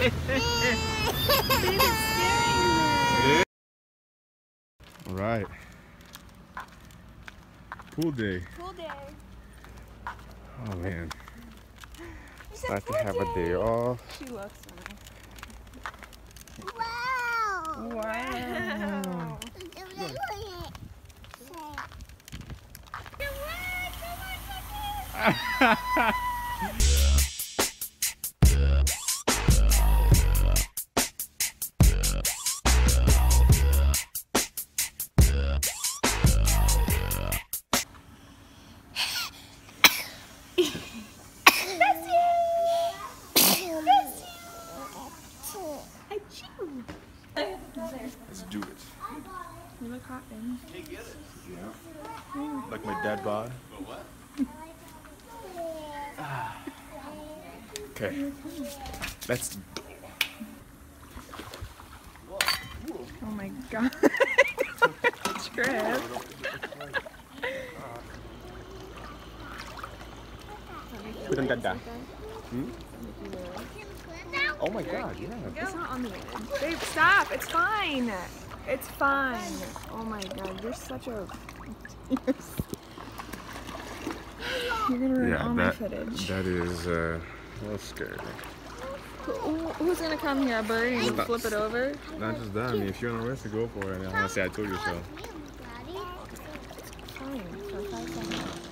All right. Pool day. Pool day. Oh man. It's nice to have a day off. She looks nice. Wow! Wow. Let's do it. You look hot, then. Yeah. Like my dad bod. Okay. Let's go. Oh my god. Trip. Oh my god, yeah. It's not on the end. Babe, stop. It's fine. It's fine. Oh my god, you're such a... You're gonna ruin all my footage. That is a little scary. Who's gonna come here, Birdie, and flip it over? Not just that, I mean, if you're on a race to go for it, I want to say I told you so. Fine, for 5 seconds.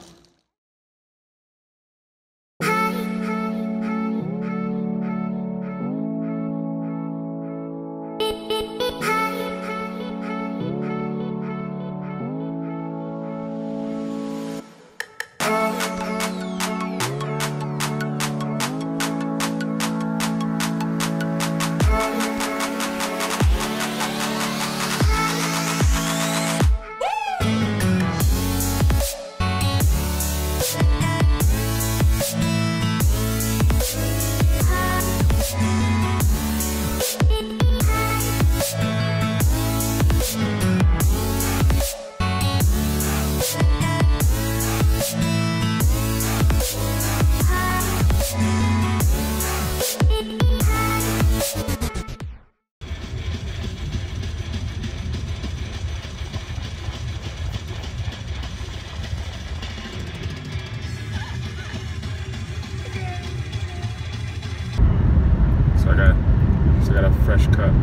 So I got a fresh cut.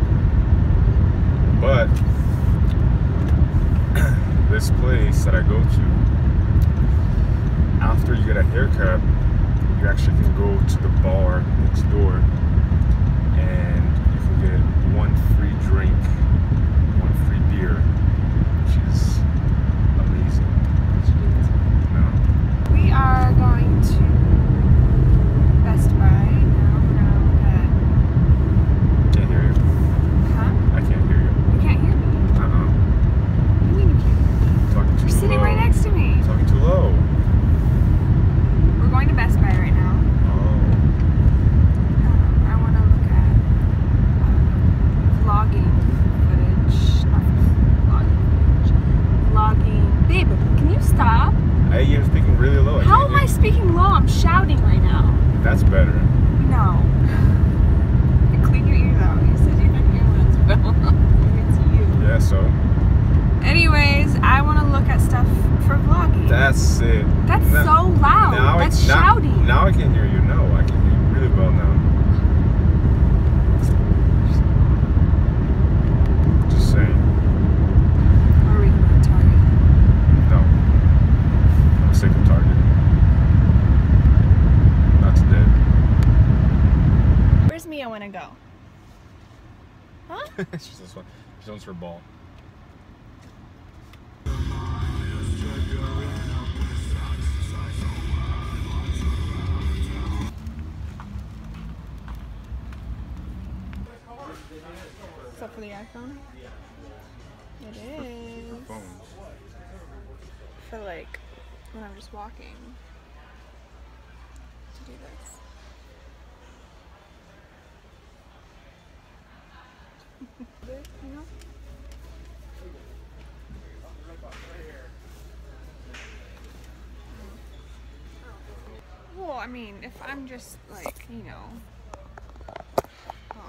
But this place that I go to, after you get a haircut, you actually can go to the bar next door and you can get 1 free drink, 1 free beer, which is amazing. No. We are going to Best Buy now. We're gonna look at... Can't hear you. Huh? I can't hear you. You can't hear me? Uh-uh. What do you mean you can't hear me? Talking too You're sitting low. right next to me. Talking too low. We're going to Best Buy right now. I want to look at vlogging footage. Not vlogging footage. Vlogging. Babe, can you stop? Hey, you're speaking really low. How am I speaking low? I'm shouting right now. That's better. No. Clean your ears out. You said you had earbuds, Bill. It's you. Yeah, so. Anyways, I want to look at stuff for vlogging. That's it. That's so loud. That's shouting. Now I can hear you. No, I can hear you really well now. Just saying. Are we going to Target? No. I'm sick of Target. Not today. Where's Mia want to go? Huh? She's this one. She wants her ball. Is that for the iPhone? It is. For phones. For like when I'm just walking to do this. You know? Well, I mean, if I'm just like, you know. Oh,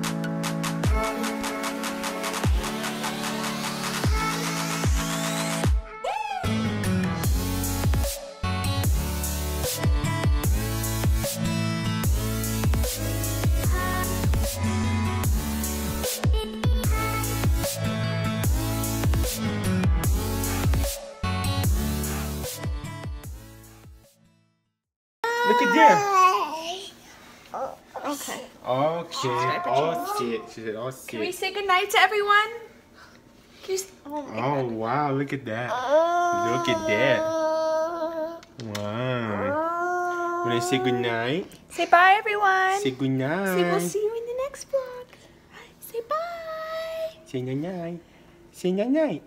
Bye. there. Okay. Okay. Oh shit. She said, oh Can we shit. say goodnight to everyone? Can you oh my Oh God. wow, look at that. Look at that. Wow. When I say goodnight, Say bye, everyone. say goodnight. Say we'll see you in the next vlog. Say bye. Say night night. Say night night.